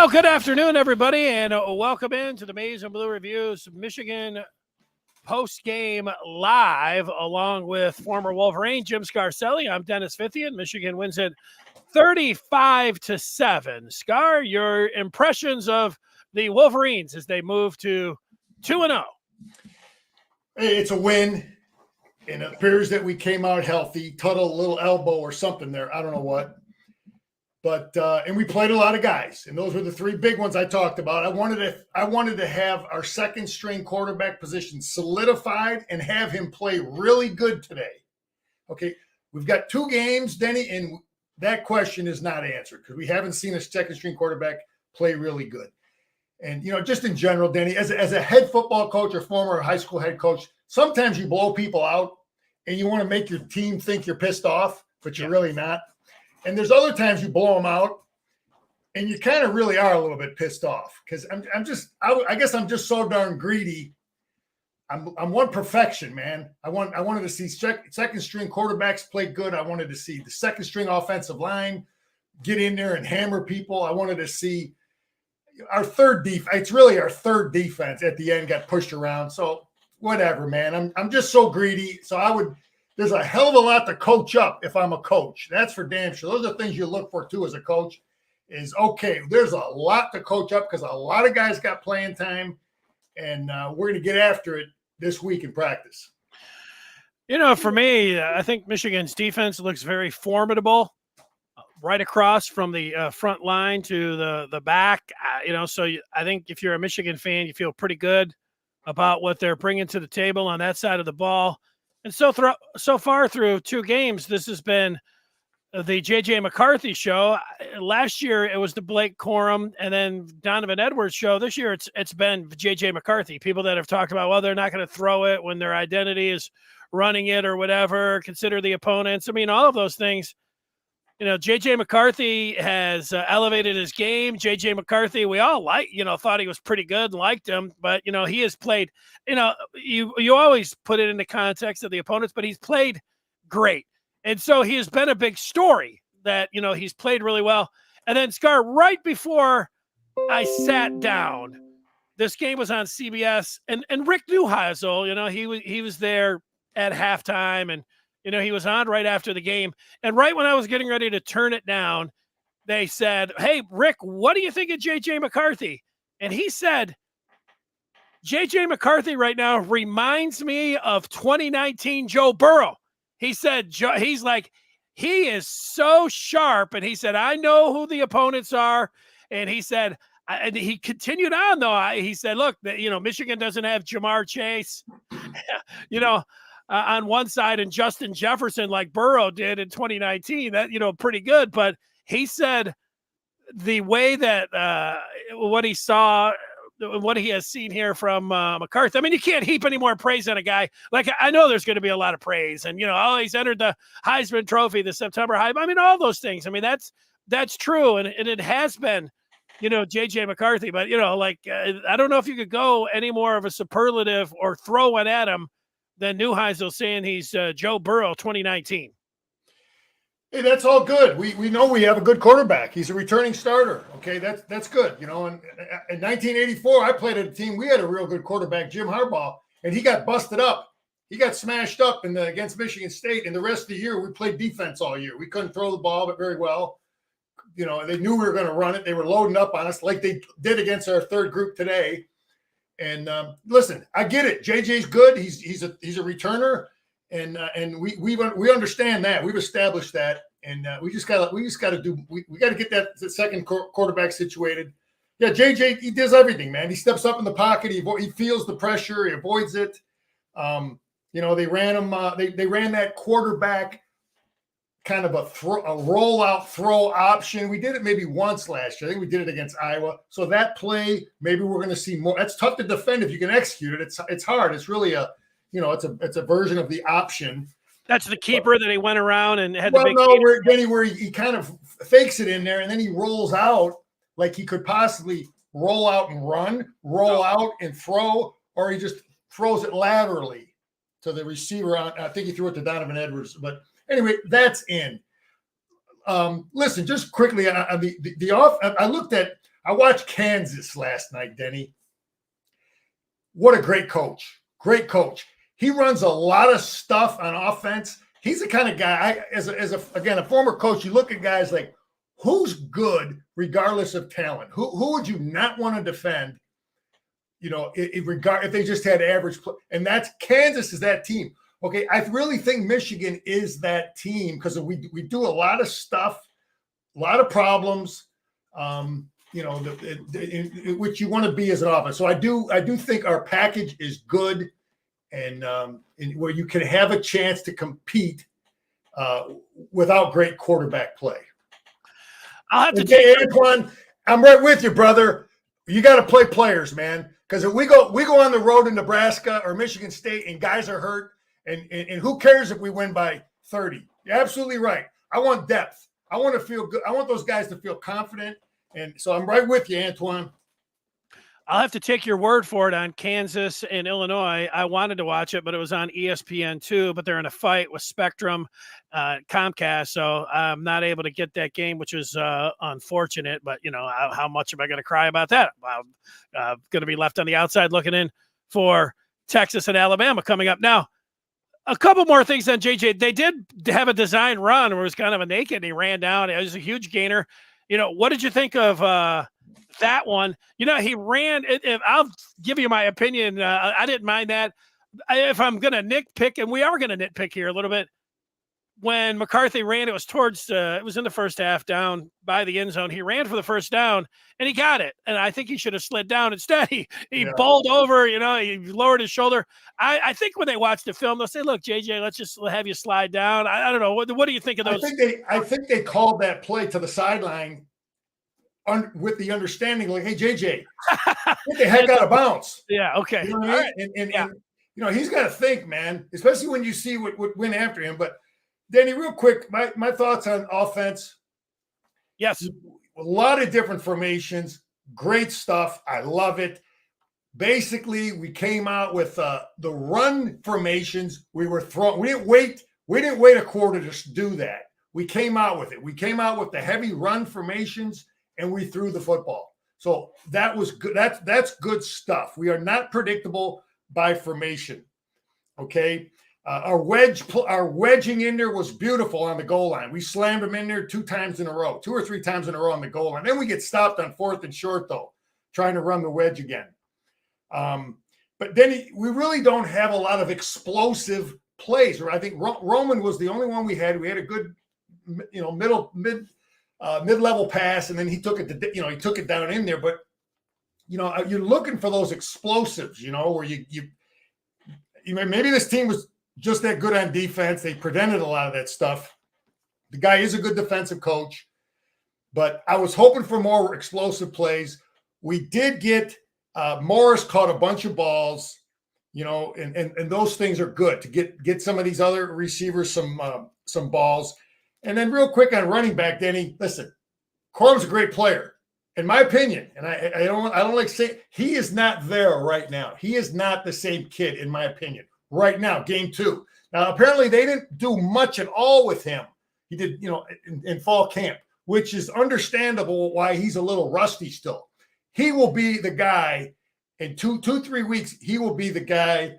Well, good afternoon, everybody, and welcome in to the Maize and Blue Reviews Michigan Postgame Live, along with former Wolverine Jim Scarcelli. I'm Dennis Fithian. Michigan wins it 35-7. Scar, your impressions of the Wolverines as they move to 2-0. Hey, it's a win, and it appears that we came out healthy. Tuttle, a little elbow or something there. I don't know what. But and we played a lot of guys, and those were the three big ones I talked about. I wanted to have our second string quarterback position solidified and have him play really good today. Okay, we've got 2 games, Denny, and that question is not answered because we haven't seen a second string quarterback play really good. And just in general, Denny, as a head football coach or former high school head coach, sometimes you blow people out and you want to make your team think you're pissed off, but you're really not. And there's other times you blow them out and you kind of really are a little bit pissed off because I guess I'm just so darn greedy. I'm one perfection, man. I wanted to see second string quarterbacks play good. I wanted to see the second string offensive line get in there and hammer people. I wanted to see our third defense. It's really our third defense at the end got pushed around. So whatever, man. I'm just so greedy. So there's a hell of a lot to coach up if I'm a coach. That's for damn sure. Those are things you look for, too, as a coach is, okay, there's a lot to coach up because a lot of guys got playing time, and we're going to get after it this week in practice. For me, I think Michigan's defense looks very formidable right across from the front line to the back. So I think if you're a Michigan fan, you feel pretty good about what they're bringing to the table on that side of the ball. And so far through 2 games, this has been the J.J. McCarthy show. Last year, it was the Blake Corum and then Donovan Edwards show. This year, it's been J.J. McCarthy. People that have talked about, well, they're not going to throw it when their identity is running it or whatever, consider the opponents. I mean, all of those things. J.J. McCarthy has elevated his game. J.J. McCarthy, we all thought he was pretty good and liked him. But, he has played, you always put it in the context of the opponents, but he's played great. And so he has been a big story that, he's played really well. And then, Scar, right before I sat down, this game was on CBS. And Rick Neuheisel, he was there at halftime and, he was on right after the game. And right when I was getting ready to turn it down, they said, hey, Rick, what do you think of J.J. McCarthy? And he said, J.J. McCarthy right now reminds me of 2019 Joe Burrow. He said, he's like, he is so sharp. And he said, I know who the opponents are. And he said, and he continued on, though. He said, look, Michigan doesn't have Jamar Chase, on one side and Justin Jefferson like Burrow did in 2019, that, pretty good. But he said the way that what he saw, what he has seen here from McCarthy, I mean, you can't heap any more praise on a guy. Like, I know there's going to be a lot of praise and, he's entered the Heisman Trophy, the September Heisman. I mean, all those things. I mean, that's true. And it has been, J.J. McCarthy, but, I don't know if you could go any more of a superlative or throw one at him than Neuheisel saying he's Joe Burrow 2019. Hey, that's all good. We know we have a good quarterback. He's a returning starter. Okay, that's good. And in 1984, I played at a team. We had a real good quarterback, Jim Harbaugh, and he got busted up. He got smashed up against Michigan State. And the rest of the year, we played defense all year. We couldn't throw the ball, but very well. They knew we were going to run it. They were loading up on us like they did against our third group today. And listen, I get it. JJ's good. He's a returner, and we understand that. We've established that, and we just got to get that second quarterback situated. Yeah, JJ, he does everything, man. He steps up in the pocket. He feels the pressure. He avoids it. They ran him. They ran that quarterback kind of a rollout throw option. We did it maybe once last year. I think we did it against Iowa. So that play, maybe we're going to see more. That's tough to defend if you can execute it. It's hard. It's really it's a version of the option. That's the keeper that he went around and had where he kind of fakes it in there and then he rolls out like he could possibly roll out and run, roll out and throw, or he just throws it laterally to the receiver. I think he threw it to Donovan Edwards, but anyway, that's in. Listen, just quickly, I I watched Kansas last night, Denny. What a great coach. Great coach. He runs a lot of stuff on offense. He's the kind of guy, again, a former coach, you look at guys like, who's good regardless of talent? Who would you not want to defend? If they just had average play, and that's Kansas is that team. Okay, I really think Michigan is that team because we do a lot of stuff, a lot of problems, which you want to be as an offense. So I do think our package is good, and where you can have a chance to compete without great quarterback play. I'll have to Antoine, I'm right with you, brother. You got to play players, man. Because if we go on the road in Nebraska or Michigan State and guys are hurt, and who cares if we win by 30? You're absolutely right. I want depth. I want to feel good. I want those guys to feel confident. And so I'm right with you, Antoine. I'll have to take your word for it on Kansas and Illinois. I wanted to watch it, but it was on ESPN2, but they're in a fight with Spectrum, Comcast. So I'm not able to get that game, which is unfortunate, but how much am I going to cry about that? I'm going to be left on the outside looking in for Texas and Alabama coming up. Now, a couple more things on JJ. They did have a design run where it was kind of a naked and he ran down. It was a huge gainer. What did you think of that one? He ran. I'll give you my opinion. I didn't mind that. If I'm going to nitpick, and we are going to nitpick here a little bit, when McCarthy ran, it was it was in the first half down by the end zone. He ran for the first down and he got it. And I think he should have slid down. Instead, he bowled over, he lowered his shoulder. I think when they watch the film, they'll say, look, JJ, let's just have you slide down. I don't know. What do you think of those? I think they called that play to the sideline with the understanding, like, hey, JJ, get the heck out of bounds. Yeah. Okay. You know what I mean? And he's got to think, man, especially when you see what went after him. But Danny, real quick, my thoughts on offense. Yes. A lot of different formations. Great stuff. I love it. Basically, we came out with the run formations. We were throwing. We didn't wait a quarter to do that. We came out with it. We came out with the heavy run formations, and we threw the football. So that was good. That's good stuff. We are not predictable by formation. Okay. Our wedging in there was beautiful on the goal line. We slammed them in there 2 or 3 times in a row on the goal line. Then we get stopped on 4th and short, though, trying to run the wedge again. But then we really don't have a lot of explosive plays. I think Roman was the only one we had. We had a good, mid-level pass, and then he took it down in there. But you're looking for those explosives. Where you maybe this team was just that good on defense. They prevented a lot of that stuff. The guy is a good defensive coach, but I was hoping for more explosive plays. We did get Morris caught a bunch of balls, and those things are good to get some of these other receivers some balls. And then real quick on running back, Denny, listen, Corum's a great player, in my opinion, and I don't like saying he is not there right now. He is not the same kid, in my opinion. Right now, game 2. Now, apparently they didn't do much at all with him. He did, in fall camp, which is understandable why he's a little rusty still. He will be the guy in 2-3 weeks. He will be the guy.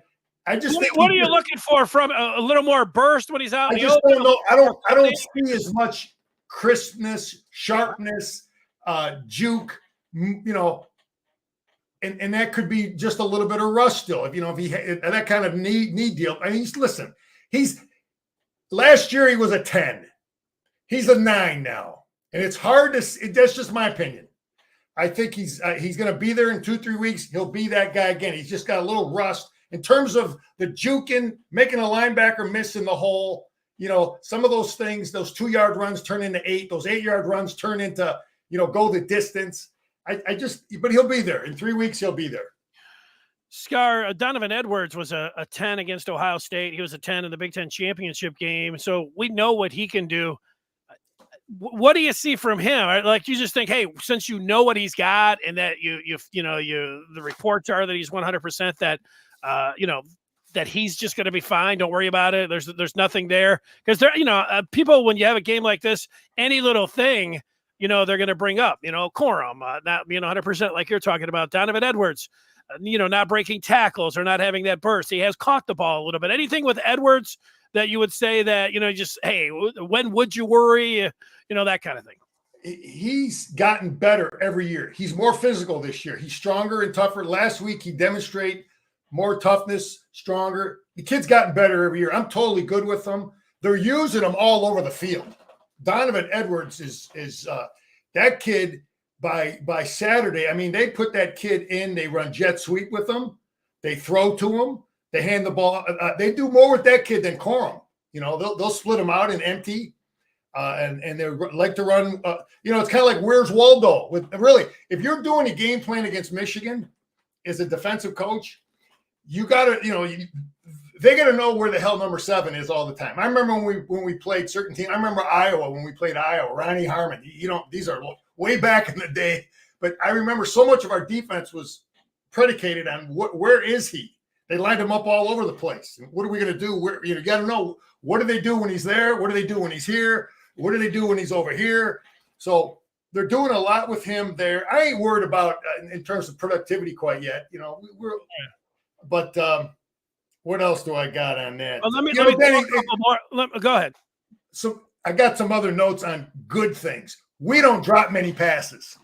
I just think. What are you looking for from a little more burst when he's out? I just don't know. I don't see as much crispness, sharpness, juke, And that could be just a little bit of rust still. If he had that kind of knee deal. I mean, he's last year he was a 10. He's a 9 now. And it's hard that's just my opinion. I think he's going to be there in 2-3 weeks. He'll be that guy again. He's just got a little rust in terms of the juking, making a linebacker miss in the hole. Some of those things, those 2-yard runs turn into 8. Those 8-yard runs turn into, go the distance. But he'll be there. In 3 weeks, he'll be there. Donovan Edwards was a 10 against Ohio State. He was a 10 in the Big Ten championship game. So we know what he can do. What do you see from him? Like, you just think, hey, since you know what he's got and that the reports are that he's 100% that, that he's just going to be fine. Don't worry about it. There's nothing there. Because people, when you have a game like this, any little thing, they're going to bring up, Corum, not 100% like you're talking about. Donovan Edwards, not breaking tackles or not having that burst. He has caught the ball a little bit. Anything with Edwards that you would say that, just, hey, when would you worry? That kind of thing. He's gotten better every year. He's more physical this year. He's stronger and tougher. Last week, he demonstrated more toughness, stronger. The kid's gotten better every year. I'm totally good with him. They're using him all over the field. Donovan Edwards is that kid by Saturday. I mean, they put that kid in. They run jet sweep with him. They throw to him. They hand the ball. They do more with that kid than Corum. They'll split him out and empty. And they like to run, it's kind of like where's Waldo? If you're doing a game plan against Michigan as a defensive coach, you got to, they got to know where the hell number 7 is all the time. I remember when we played certain teams. I remember Iowa when we played Iowa. Ronnie Harmon. These are way back in the day, but I remember so much of our defense was predicated on where is he? They lined him up all over the place. What are we going to do? You got to know, what do they do when he's there? What do they do when he's here? What do they do when he's over here? So they're doing a lot with him there. I ain't worried about in terms of productivity quite yet. But what else do I got on that? Well, go ahead. So I got some other notes on good things. We don't drop many passes.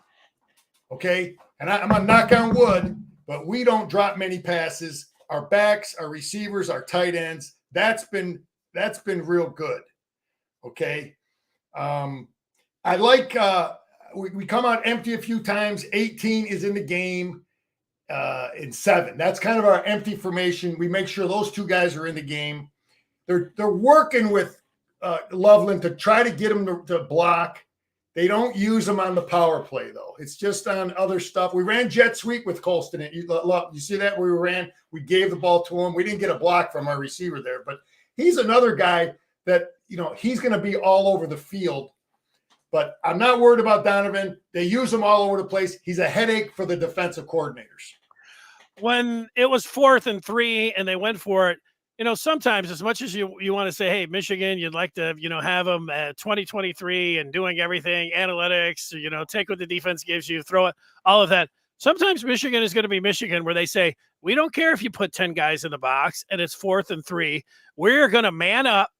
Okay. And I'm going to knock on wood, but we don't drop many passes. Our backs, our receivers, our tight ends, that's been real good. Okay. I like we come out empty a few times. 18 is in the game in 7. That's kind of our empty formation. We make sure those 2 guys are in the game. They're working with Loveland to try to get him to block. They don't use him on the power play, though. It's just on other stuff. We ran jet sweep with Colston. You see that where we ran? We gave the ball to him. We didn't get a block from our receiver there, but he's another guy that, he's going to be all over the field. But I'm not worried about Donovan. They use him all over the place. He's a headache for the defensive coordinators. When it was 4th and 3 and they went for it, sometimes as much as you want to say, hey, Michigan, you'd like to, have them at 2023 and doing everything, analytics, take what the defense gives you, throw it, all of that. Sometimes Michigan is going to be Michigan where they say, we don't care if you put 10 guys in the box and it's 4th and 3. We're going to man up.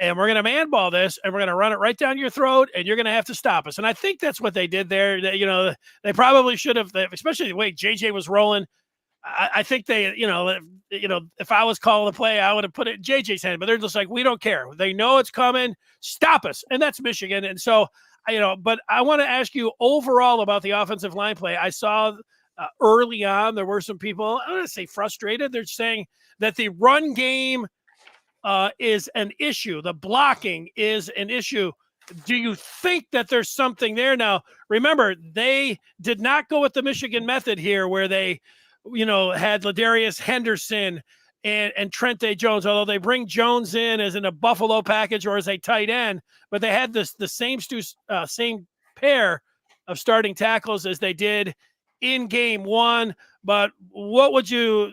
And we're going to man ball this, and we're going to run it right down your throat, and you're going to have to stop us. And I think that's what they did there. They probably should have, especially the way JJ was rolling. I think they, if I was calling the play, I would have put it in JJ's hand. But they're just like, we don't care. They know it's coming. Stop us. And that's Michigan. And so, but I want to ask you overall about the offensive line play. I saw early on there were some people, I don't want to say frustrated. They're saying that the run game is an issue. The blocking is an issue. Do you think that there's something there? Now, remember, they did not go with the Michigan method here where they, had Ladarius Henderson and Trente Jones, although they bring Jones in as in a Buffalo package or as a tight end, but they had the same pair of starting tackles as they did in game 1. But what would you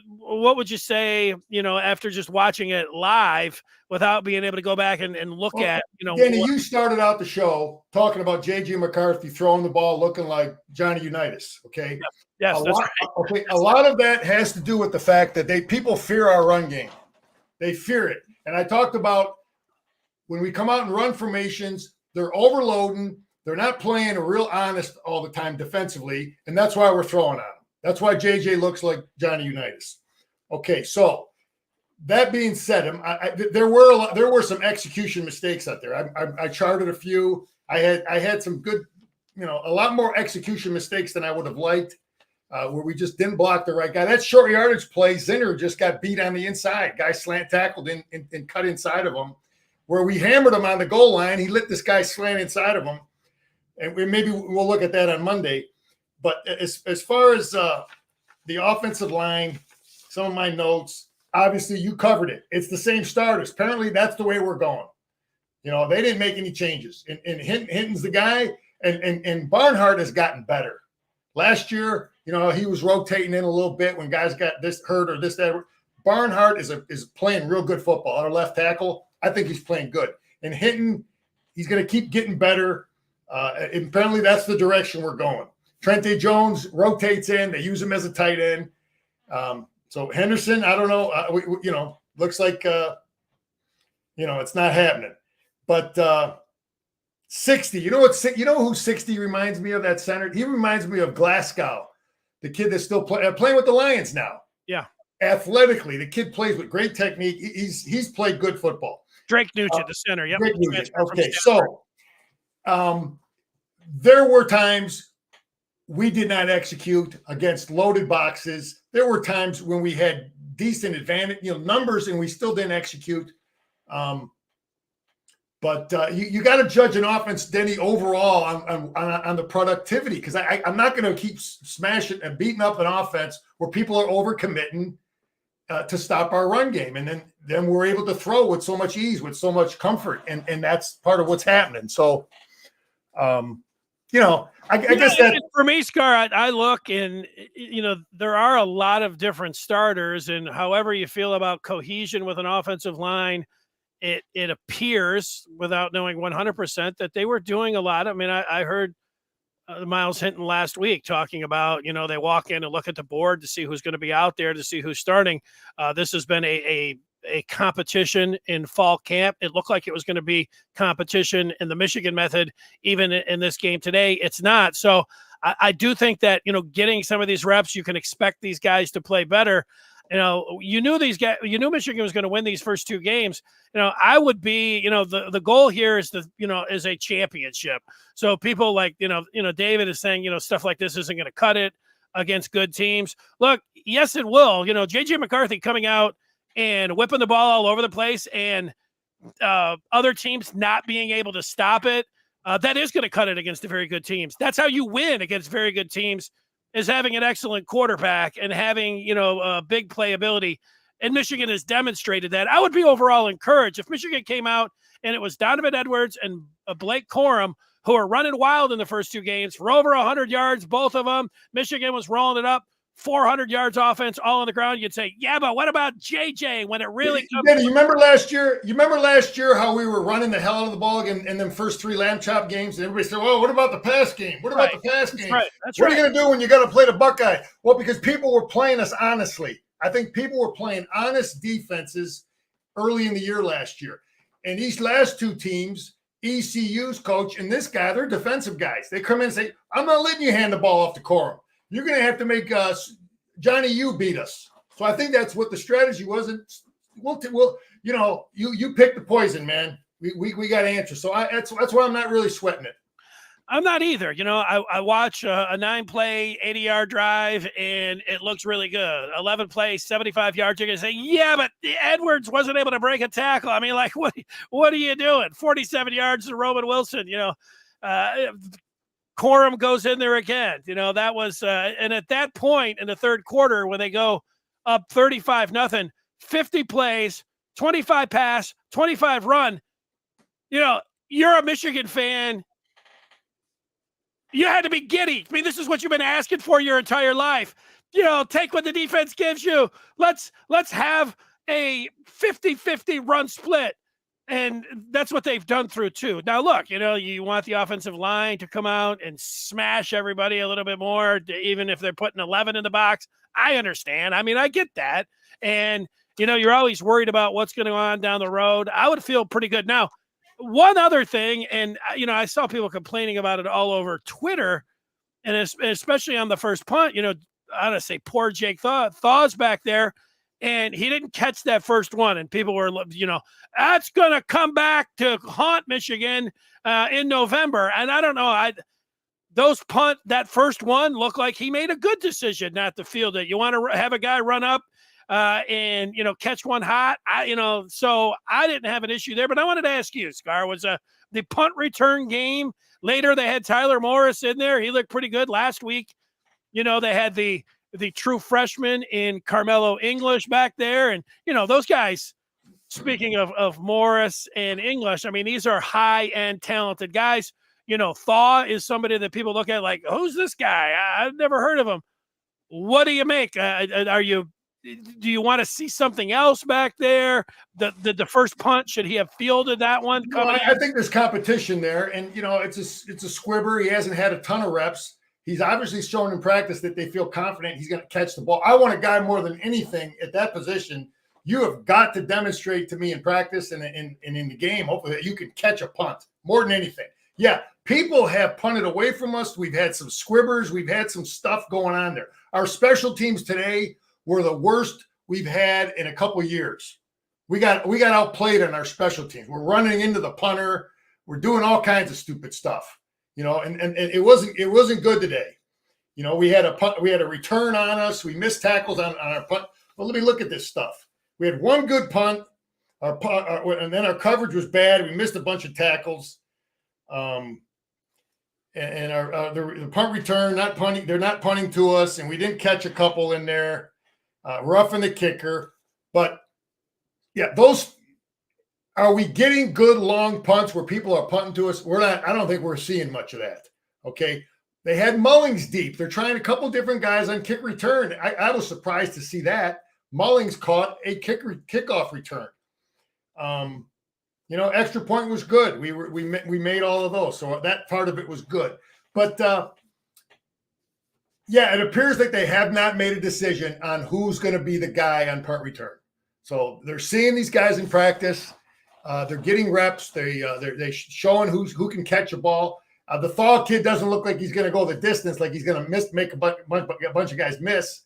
say, after just watching it live without being able to go back and look at, Danny, you started out the show talking about J.J. McCarthy throwing the ball looking like Johnny Unitas, okay? Yes, that's right. Okay, a lot of that has to do with the fact that people fear our run game. They fear it. And I talked about when we come out and run formations, they're overloading. They're not playing real honest all the time defensively, and that's why we're throwing on them. That's why JJ looks like Johnny Unitas. Okay, so that being said, there were some execution mistakes out there. I charted a few. I had some good, a lot more execution mistakes than I would have liked, where we just didn't block the right guy. That short yardage play, Zinner just got beat on the inside. Guy slant tackled and cut inside of him, where we hammered him on the goal line. He lit this guy slant inside of him, and maybe we'll look at that on Monday. But as far as the offensive line, some of my notes, obviously you covered it. It's the same starters. Apparently that's the way we're going. They didn't make any changes. And Hinton's the guy, and Barnhart has gotten better. Last year, he was rotating in a little bit when guys got this hurt or this, that. Barnhart is playing real good football. Our left tackle, I think he's playing good. And Hinton, he's going to keep getting better. Apparently, that's the direction we're going. Trente Jones rotates in. They use him as a tight end. So Henderson, I don't know. Looks like it's not happening. But 60. You know who 60 reminds me of, that center? He reminds me of Glasgow, the kid that's still playing with the Lions now. Yeah. Athletically, the kid plays with great technique. He's played good football. Drake Nugent, the center. Yep. Drake Nugent. Okay, so there were times we did not execute against loaded boxes. There were times when we had decent advantage, numbers, and we still didn't execute. But you got to judge an offense, Denny, overall on the productivity, because I'm not going to keep smashing and beating up an offense where people are overcommitting to stop our run game, and then we're able to throw with so much ease, with so much comfort, and that's part of what's happening. So, I guess that for me, Scar, I look and there are a lot of different starters, and however you feel about cohesion with an offensive line, it appears, without knowing 100%, that they were doing a lot. I mean, I heard Miles Hinton last week talking about, they walk in and look at the board to see who's going to be out there, to see who's starting. This has been a competition in fall camp. It looked like it was going to be competition in the Michigan method, even in this game today. It's not. So I do think that, getting some of these reps, you can expect these guys to play better. You knew these guys, Michigan was going to win these first two games. I would be, the goal here is is a championship. So people like, David is saying, stuff like this isn't going to cut it against good teams. Look, yes, it will. JJ McCarthy coming out and whipping the ball all over the place, and other teams not being able to stop it. That is going to cut it against the very good teams. That's how you win against very good teams, is having an excellent quarterback and having, big playability. And Michigan has demonstrated that. I would be overall encouraged if Michigan came out and it was Donovan Edwards and Blake Corum, who are running wild in the first two games for over 100 yards, both of them. Michigan was rolling it up, 400 yards offense, all on the ground. You'd say, yeah, but what about JJ when it really comes? You remember last year? How we were running the hell out of the ball in them first three lamb chop games, and everybody said, "Well, what about the pass game? What about the pass game? That's what are you going to do when you got to play the Buckeye?" Well, because people were playing us honestly. I think people were playing honest defenses early in the year last year, and these last two teams, ECU's coach and this guy, they're defensive guys. They come in and say, "I'm not letting you hand the ball off to Corum. You're going to have to make Johnny U beat us." So I think that's what the strategy was. And you pick the poison, man. We got answers. So that's why I'm not really sweating it. I'm not either. I watch a 9-play, 80-yard drive, and it looks really good. 11 plays, 75 yards. You're going to say, yeah, but Edwards wasn't able to break a tackle. I mean, like, what are you doing? 47 yards to Roman Wilson. Corum goes in there again. That was and at that point in the third quarter, when they go up 35-0, 50 plays, 25 pass, 25 run, you're a Michigan fan. You had to be giddy. I mean, this is what you've been asking for your entire life. Take what the defense gives you. Let's have a 50-50 run split. And that's what they've done through two. Now, look, you want the offensive line to come out and smash everybody a little bit more, even if they're putting 11 in the box. I understand. I mean, I get that. And, you're always worried about what's going on down the road. I would feel pretty good. Now, one other thing, and, I saw people complaining about it all over Twitter, and especially on the first punt, I want to say poor Jake Thaw's back there. And he didn't catch that first one. And people were, that's going to come back to haunt Michigan in November. And I don't know. That first one looked like he made a good decision not to field it. You want to have a guy run up and, catch one hot. So I didn't have an issue there. But I wanted to ask you, Scar, was the punt return game. Later, they had Tyler Morris in there. He looked pretty good last week. They had the true freshman in Carmelo English back there. And, those guys, speaking of Morris and English, I mean, these are high-end talented guys. Thaw is somebody that people look at like, who's this guy? I've never heard of him. What do you make? Are you do you want to see something else back there? The first punt, should he have fielded that one coming I think there's competition there, and it's a squibber. He hasn't had a ton of reps. He's obviously shown in practice that they feel confident he's going to catch the ball. I want a guy more than anything at that position. You have got to demonstrate to me in practice and in the game, hopefully, that you can catch a punt more than anything. Yeah, people have punted away from us. We've had some squibbers. We've had some stuff going on there. Our special teams today were the worst we've had in a couple of years. We got outplayed on our special teams. We're running into the punter. We're doing all kinds of stupid stuff, and it wasn't good today. We had a return on us. We missed tackles on our punt. Well, let me look at this stuff. We had one good punt, and then our coverage was bad. We missed a bunch of tackles. And the punt return, not punting, they're not punting to us, and we didn't catch a couple in there. Roughing the kicker. But yeah, are we getting good long punts where people are punting to us? We're not. I don't think we're seeing much of that. Okay. They had Mullings deep. They're trying a couple different guys on kick return. I was surprised to see that. Mullings caught a kickoff return. Extra point was good. We made all of those. So that part of it was good. But yeah, it appears like they have not made a decision on who's going to be the guy on punt return. So they're seeing these guys in practice. They're getting reps. They're showing who can catch a ball. The Thaw kid doesn't look like he's going to go the distance, like he's going to make a bunch of guys miss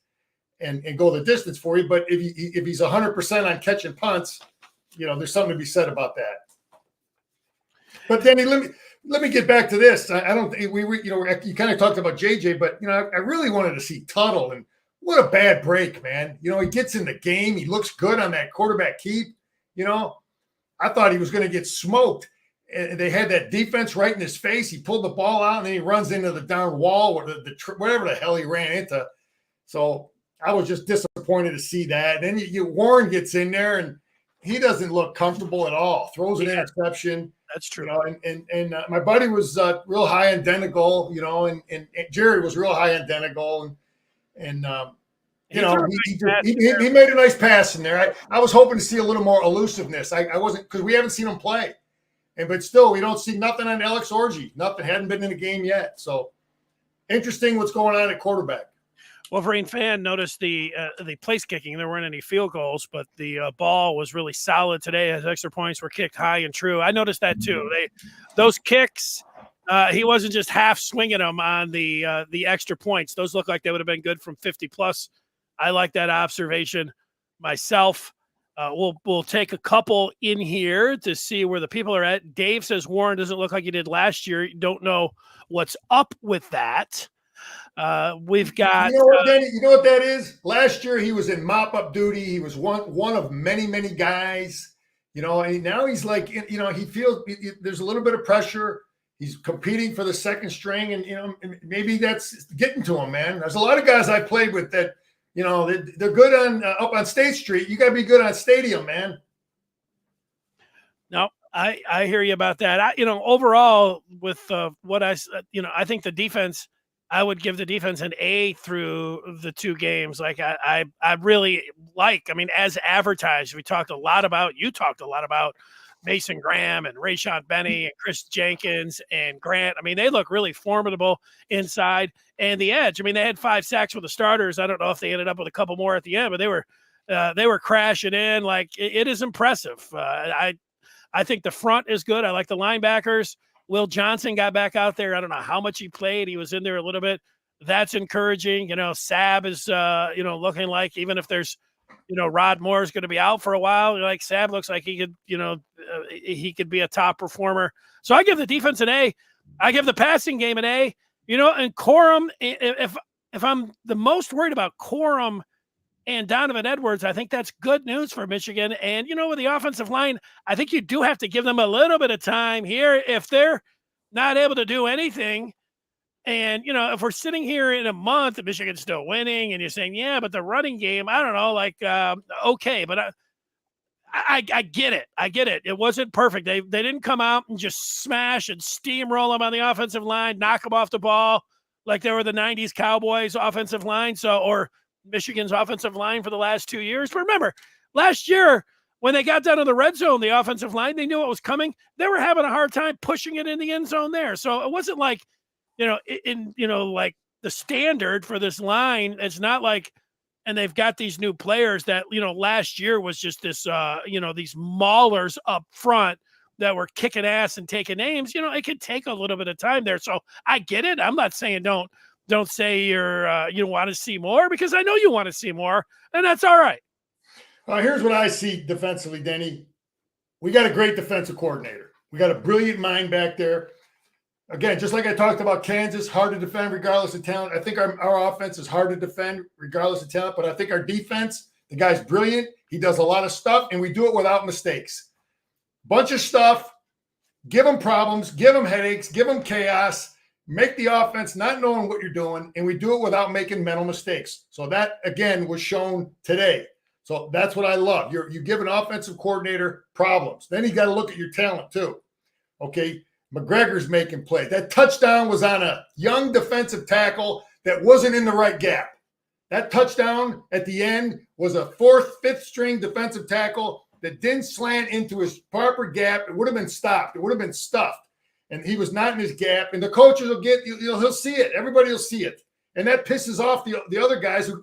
and go the distance for you. But if he's 100% on catching punts, there's something to be said about that. But Danny, let me get back to this. I don't think you kind of talked about JJ, but I really wanted to see Tuttle, and what a bad break, man. He gets in the game. He looks good on that quarterback keep. I thought he was going to get smoked. And they had that defense right in his face. He pulled the ball out, and then he runs into the down wall or whatever the hell he ran into. So I was just disappointed to see that. And then Warren gets in there, and he doesn't look comfortable at all. Throws an interception. That's true. And my buddy was real high on Denegal, and Jerry was real high on Denegal, and he made a nice pass in there. I was hoping to see a little more elusiveness. I wasn't, because we haven't seen him play. But still, we don't see nothing on Alex Orji. Nothing, hadn't been in the game yet. So interesting what's going on at quarterback. Wolverine fan noticed the place kicking. There weren't any field goals, but the ball was really solid today as extra points were kicked high and true. I noticed that too. Those kicks, he wasn't just half swinging them on the extra points. Those look like they would have been good from 50 plus. I like that observation myself. We'll take a couple in here to see where the people are at. Dave says Warren doesn't look like he did last year. You don't know what's up with that. We've got. Danny, you know what that is? Last year he was in mop-up duty. He was one of many guys. And now he's like, he feels there's a little bit of pressure. He's competing for the second string, and maybe that's getting to him, man. There's a lot of guys I played with that. They're good on up on State Street. You got to be good on Stadium, man. No, I hear you about that. Overall with what I think the defense, I would give the defense an A through the two games. Like I really like, as advertised, you talked a lot about Mason Graham and Rayshon Benny and Chris Jenkins and Grant. They look really formidable inside and the edge. They had 5 sacks with the starters. I don't know if they ended up with a couple more at the end, but they were crashing in. Like it is impressive. I think the front is good. I like the linebackers. Will Johnson got back out there. I don't know how much he played. He was in there a little bit. That's encouraging. Sab is, looking like, even if there's, Rod Moore is going to be out for a while. Like Sab looks like he could, he could be a top performer. So I give the defense an A. I give the passing game an A. And Corum, if I'm the most worried about Corum and Donovan Edwards, I think that's good news for Michigan. And, with the offensive line, I think you do have to give them a little bit of time here. If they're not able to do anything, and, if we're sitting here in a month and Michigan's still winning and you're saying, yeah, but the running game, I don't know, okay, but I get it. I get it. It wasn't perfect. They didn't come out and just smash and steamroll them on the offensive line, knock them off the ball like they were the 90s Cowboys offensive line. So, or Michigan's offensive line for the last 2 years. But remember, last year, when they got down to the red zone, the offensive line, they knew what was coming. They were having a hard time pushing it in the end zone there. So it wasn't like, like the standard for this line. It's not like, and they've got these new players that, last year was just this, these maulers up front that were kicking ass and taking names. It could take a little bit of time there. So I get it. I'm not saying don't say you want to see more, because I know you want to see more, and that's all right. Here's what I see defensively, Denny. We got a great defensive coordinator. We got a brilliant mind back there. Again, just like I talked about Kansas, hard to defend regardless of talent. I think our offense is hard to defend regardless of talent, but I think our defense, the guy's brilliant. He does a lot of stuff, and we do it without mistakes. Bunch of stuff, give them problems, give them headaches, give them chaos, make the offense not knowing what you're doing, and we do it without making mental mistakes. So that, again, was shown today. So that's what I love. You give an offensive coordinator problems. Then you got to look at your talent too. Okay, McGregor's making plays. That touchdown was on a young defensive tackle that wasn't in the right gap. That touchdown at the end was a fourth, fifth string defensive tackle that didn't slant into his proper gap. It would have been stopped. It would have been stuffed. And he was not in his gap. And the coaches will he'll see it. Everybody will see it. And that pisses off the other guys who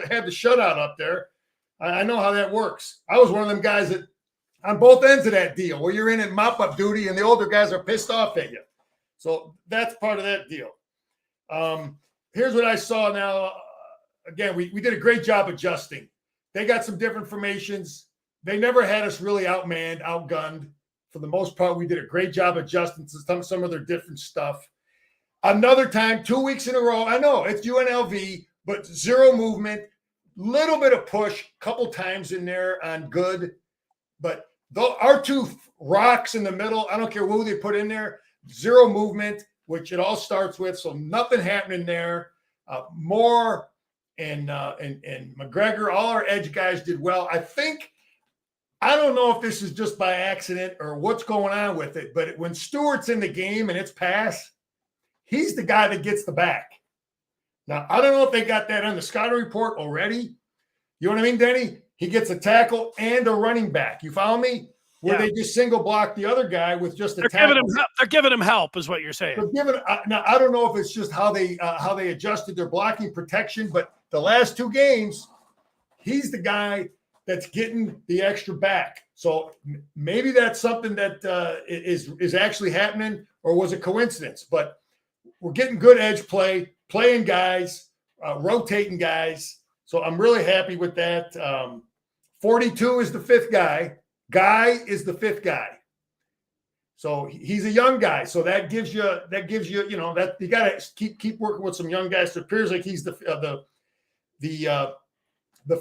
had the shutout up there. I know how that works. I was one of them guys that on both ends of that deal where you're in at mop-up duty and the older guys are pissed off at you. So that's part of that deal. Here's what I saw now. Again, we did a great job adjusting. They got some different formations. They never had us really outmanned, outgunned. For the most part, we did a great job adjusting to some of their different stuff. Another time, 2 weeks in a row, I know it's UNLV, but zero movement, little bit of push, couple times in there on good. But our two rocks in the middle, I don't care who they put in there, zero movement, which it all starts with. So nothing happening there. Moore and McGregor, all our edge guys did well. I don't know if this is just by accident or what's going on with it, but when Stewart's in the game and it's pass, he's the guy that gets the back. Now, I don't know if they got that on the scouting report already. You know what I mean, Denny? He gets a tackle and a running back. You follow me? Where they just single block the other guy with just a tackle. They're giving him help, is what you're saying. Now, I don't know if it's just how they adjusted their blocking protection, but the last two games, he's the guy that's getting the extra back. So maybe that's something that is actually happening, or was a coincidence. But we're getting good edge play, playing guys, rotating guys. So I'm really happy with that. 42 is the fifth guy. Guy is the fifth guy. So he's a young guy. So that gives you, that you got to keep working with some young guys. So it appears like he's the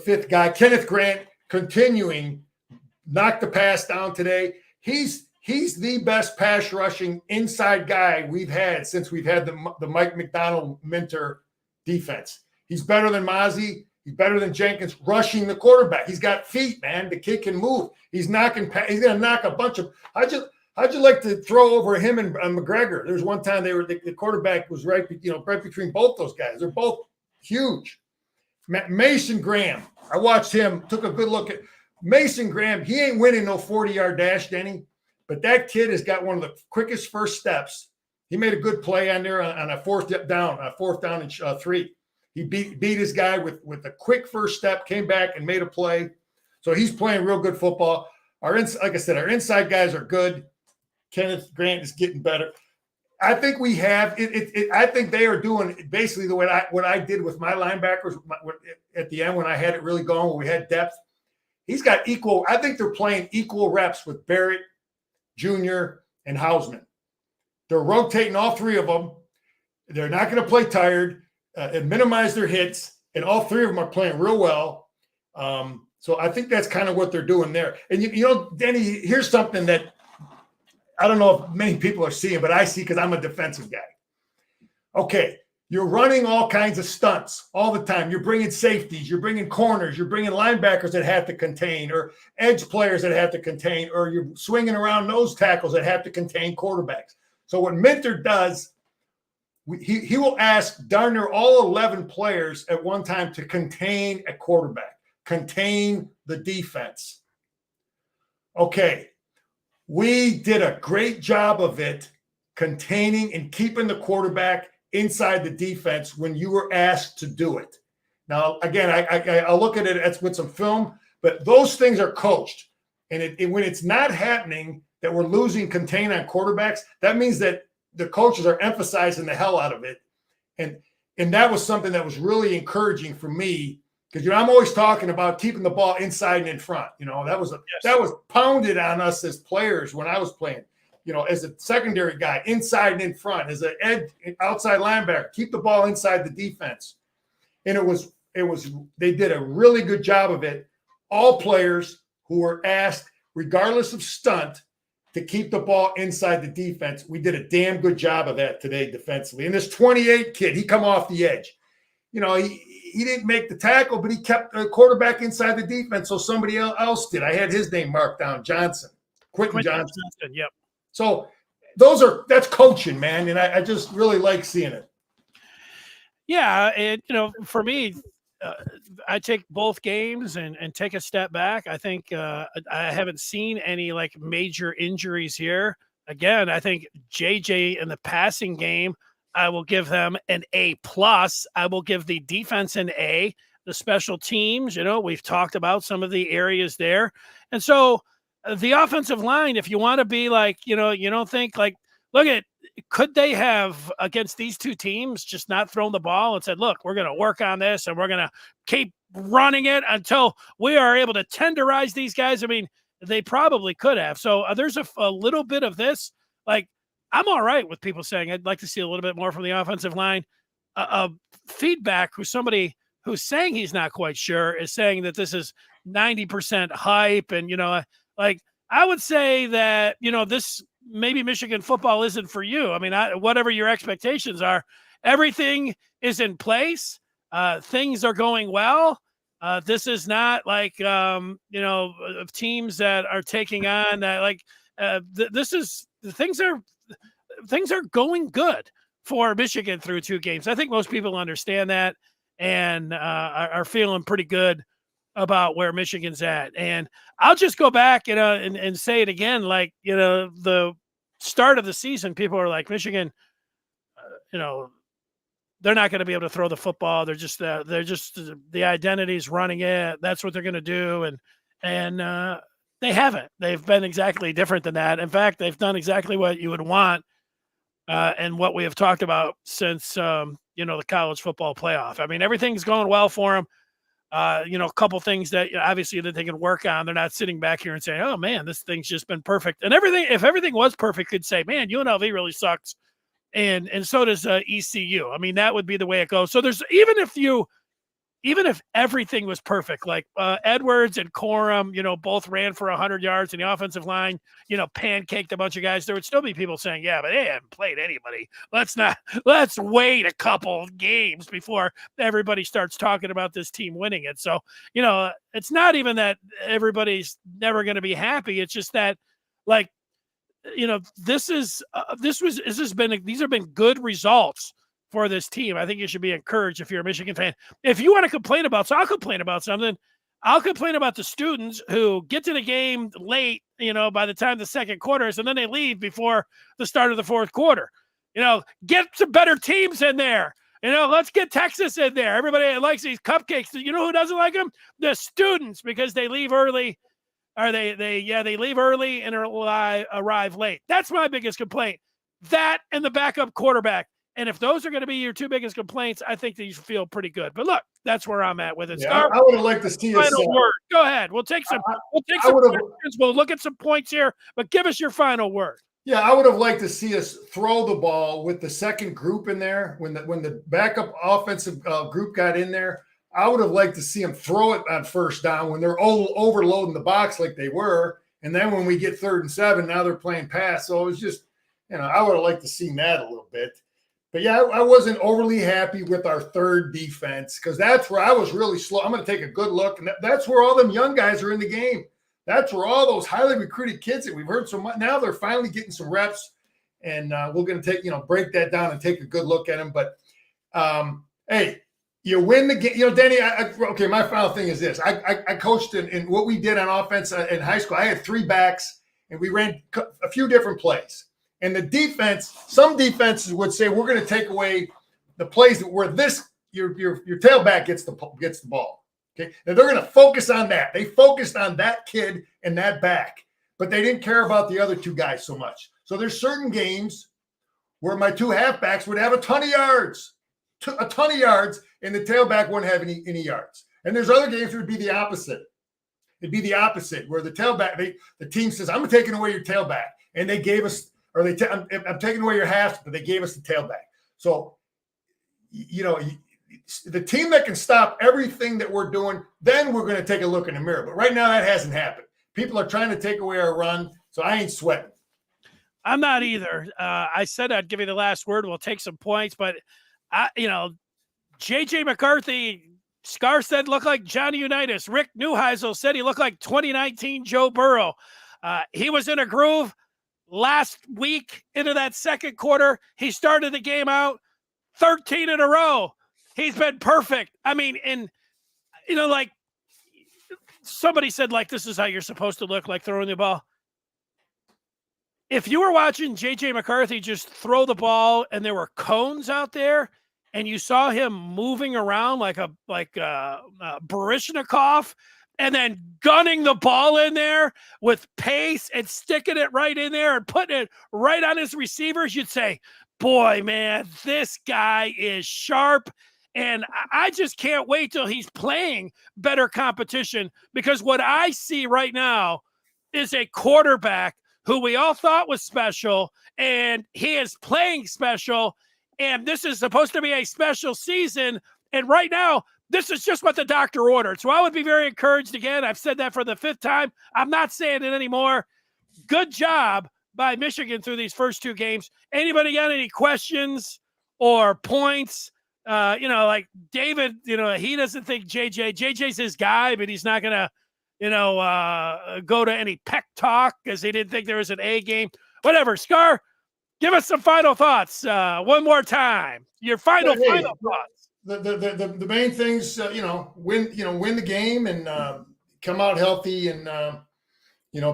fifth guy. Kenneth Grant continuing, knocked the pass down today. He's the best pass rushing inside guy we've had since we've had the Mike McDonald Minter defense. He's better than Mozzie. He's better than Jenkins rushing the quarterback. He's got feet, man. The kid can move. He's going to knock a bunch of. How'd you like to throw over him and McGregor? There was one time the quarterback was right between both those guys. They're both huge. Mason Graham. I watched him. Took a good look at Mason Graham. He ain't winning no 40-yard dash, Denny. But that kid has got one of the quickest first steps. He made a good play on there on a fourth down and 3. He beat his guy with a quick first step, came back and made a play. So he's playing real good football. Like I said, our inside guys are good. Kenneth Grant is getting better. I think we have it. I think they are doing basically what I did with my linebackers at the end when I had it really going, when we had depth. He's got equal. I think they're playing equal reps with Barrett, Jr., and Hausman. They're rotating all three of them. They're not going to play tired and minimize their hits, and all three of them are playing real well. So I think that's kind of what they're doing there. And you know, Denny, here's something that I don't know if many people are seeing, but I see because I'm a defensive guy. Okay, you're running all kinds of stunts all the time. You're bringing safeties, you're bringing corners, you're bringing linebackers that have to contain, or edge players that have to contain, or you're swinging around nose tackles that have to contain quarterbacks. So what Minter does, he will ask darn near all 11 players at one time to contain a quarterback, contain the defense. Okay, we did a great job of it, containing and keeping the quarterback inside the defense when you were asked to do it. Now, again, I'll look at it with some film, but those things are coached. And when it's not happening, that we're losing contain on quarterbacks, that means that the coaches are emphasizing the hell out of it. And that was something that was really encouraging for me, because I'm always talking about keeping the ball inside and in front. That was pounded on us as players when I was playing. As a secondary guy, inside and in front, as an outside linebacker, keep the ball inside the defense. And they did a really good job of it. All players who were asked, regardless of stunt, to keep the ball inside the defense. We did a damn good job of that today defensively. And this 28 kid, he come off the edge. He didn't make the tackle, but he kept the quarterback inside the defense, so somebody else did. I had his name marked down, Quentin Johnson. Yep. So that's coaching, man, and I just really like seeing it. Yeah, for me, I take both games and take a step back. I think I haven't seen any major injuries here. Again, I think JJ in the passing game, I will give them an A+. I will give the defense an A. The special teams, we've talked about some of the areas there. And so the offensive line, if you want to be you don't think could they have against these two teams just not thrown the ball and said, look, we're going to work on this and we're going to keep running it until we are able to tenderize these guys? I mean, they probably could have. So there's a little bit of this. I'm all right with people saying I'd like to see a little bit more from the offensive line. Feedback who's somebody who's saying he's not quite sure is saying that this is 90% hype. And, I would say that, this maybe Michigan football isn't for you. I mean, whatever your expectations are, everything is in place. Things are going well. This is not teams that are taking on things are going good for Michigan through two games. I think most people understand that and are feeling pretty good about where Michigan's at. And I'll just go back, and say it again. The start of the season, people are like, Michigan, they're not going to be able to throw the football. They're just the identity's running it. That's what they're going to do. And they haven't. They've been exactly different than that. In fact, they've done exactly what you would want. And what we have talked about since, the college football playoff. I mean, everything's going well for them. A couple things that obviously that they can work on. They're not sitting back here and saying, oh man, this thing's just been perfect. And if everything was perfect, could say, man, UNLV really sucks. And so does ECU. I mean, that would be the way it goes. So there's, even if everything was perfect, Edwards and Corum, both ran for 100 yards in the offensive line, pancaked a bunch of guys, there would still be people saying, yeah, but they haven't played anybody. Let's wait a couple of games before everybody starts talking about this team winning it. So, it's not even that everybody's never going to be happy. It's just that these have been good results for this team. I think you should be encouraged if you're a Michigan fan. If you want to complain about, so I'll complain about something. I'll complain about the students who get to the game late, by the time the second quarter is, and then they leave before the start of the fourth quarter. Get some better teams in there. Let's get Texas in there. Everybody likes these cupcakes. You know who doesn't like them? The students, because they leave early. Or they leave early and arrive late. That's my biggest complaint. That and the backup quarterback. And if those are going to be your two biggest complaints, I think that you feel pretty good. But look, that's where I'm at with it. Yeah, I would have liked to see us. Final word. Go ahead. We'll take some questions. We'll look at some points here, but give us your final word. Yeah, I would have liked to see us throw the ball with the second group in there. When the backup offensive group got in there, I would have liked to see them throw it on first down when they're overloading the box like they were. And then when we get 3rd and 7, now they're playing pass. So it was just, I would have liked to see that a little bit. But yeah, I wasn't overly happy with our third defense, because that's where I was really slow. I'm going to take a good look. And that's where all them young guys are in the game. That's where all those highly recruited kids that we've heard so much, now they're finally getting some reps. and we're going to take, break that down and take a good look at them. But hey, you win the game. Danny, okay, my final thing is this. I coached in what we did on offense in high school. I had 3 backs, and we ran a few different plays. And the defense, some defenses would say, we're going to take away the plays where your tailback gets the ball. Okay, now they're going to focus on that. They focused on that kid and that back, but they didn't care about the other 2 guys so much. So there's certain games where my 2 halfbacks would have a ton of yards, and the tailback wouldn't have any yards. And there's other games where it'd be the opposite. It'd be the opposite, where the tailback, the team says, I'm taking away your tailback, and they gave us, or I'm taking away your half, but they gave us the tailback. So, the team that can stop everything that we're doing, then we're going to take a look in the mirror. But right now, that hasn't happened. People are trying to take away our run, so I ain't sweating. I'm not either. I said I'd give you the last word. We'll take some points, but J.J. McCarthy, Scar said looked like Johnny Unitas. Rick Neuheisel said he looked like 2019 Joe Burrow. He was in a groove last week into that second quarter. He started the game out 13 in a row. He's been perfect. I mean, and, like somebody said, like, this is how you're supposed to look, like throwing the ball. If you were watching J.J. McCarthy just throw the ball and there were cones out there and you saw him moving around like a Baryshnikov and then gunning the ball in there with pace and sticking it right in there and putting it right on his receivers, you'd say, boy, man, this guy is sharp. And I just can't wait till he's playing better competition, because what I see right now is a quarterback who we all thought was special, and he is playing special, and this is supposed to be a special season. And right now, this is just what the doctor ordered. So I would be very encouraged again. I've said that for the 5th time. I'm not saying it anymore. Good job by Michigan through these first 2 games. Anybody got any questions or points? Like David, he doesn't think JJ's his guy, but he's not going to, go to any Peck talk because he didn't think there was an A game. Whatever. Scar, give us some final thoughts one more time. Your final thoughts. The main things, win the game and come out healthy and,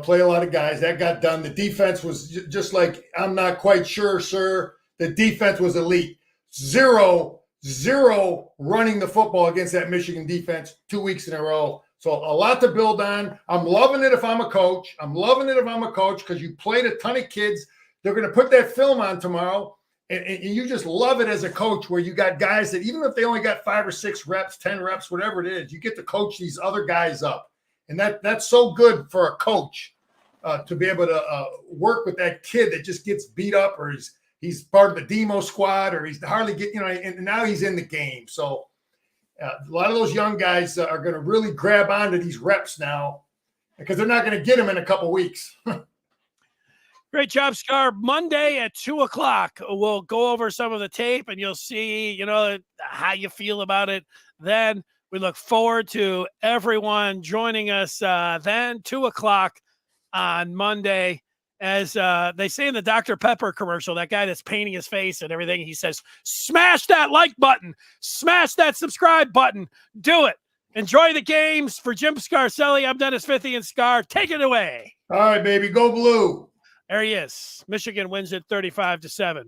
play a lot of guys. That got done. The defense was just like, I'm not quite sure, sir. The defense was elite. Zero running the football against that Michigan defense 2 weeks in a row. So a lot to build on. I'm loving it if I'm a coach. Because you played a ton of kids. They're going to put that film on tomorrow. And you just love it as a coach, where you got guys that even if they only got 5 or 6 reps, 10 reps, whatever it is, you get to coach these other guys up. And that's so good for a coach to be able to work with that kid that just gets beat up, or he's part of the demo squad, or he's hardly getting, and now he's in the game. So a lot of those young guys are going to really grab onto these reps now, because they're not going to get them in a couple weeks. Great job, Scar. Monday at 2:00, we'll go over some of the tape and you'll see, how you feel about it. Then we look forward to everyone joining us then 2:00 on Monday. As they say in the Dr. Pepper commercial, that guy that's painting his face and everything, he says, smash that like button, smash that subscribe button, do it. Enjoy the games. For Jim Scarcelli, I'm Dennis Fithian. Scar, take it away. All right, baby, go blue. There he is. Michigan wins it 35-7.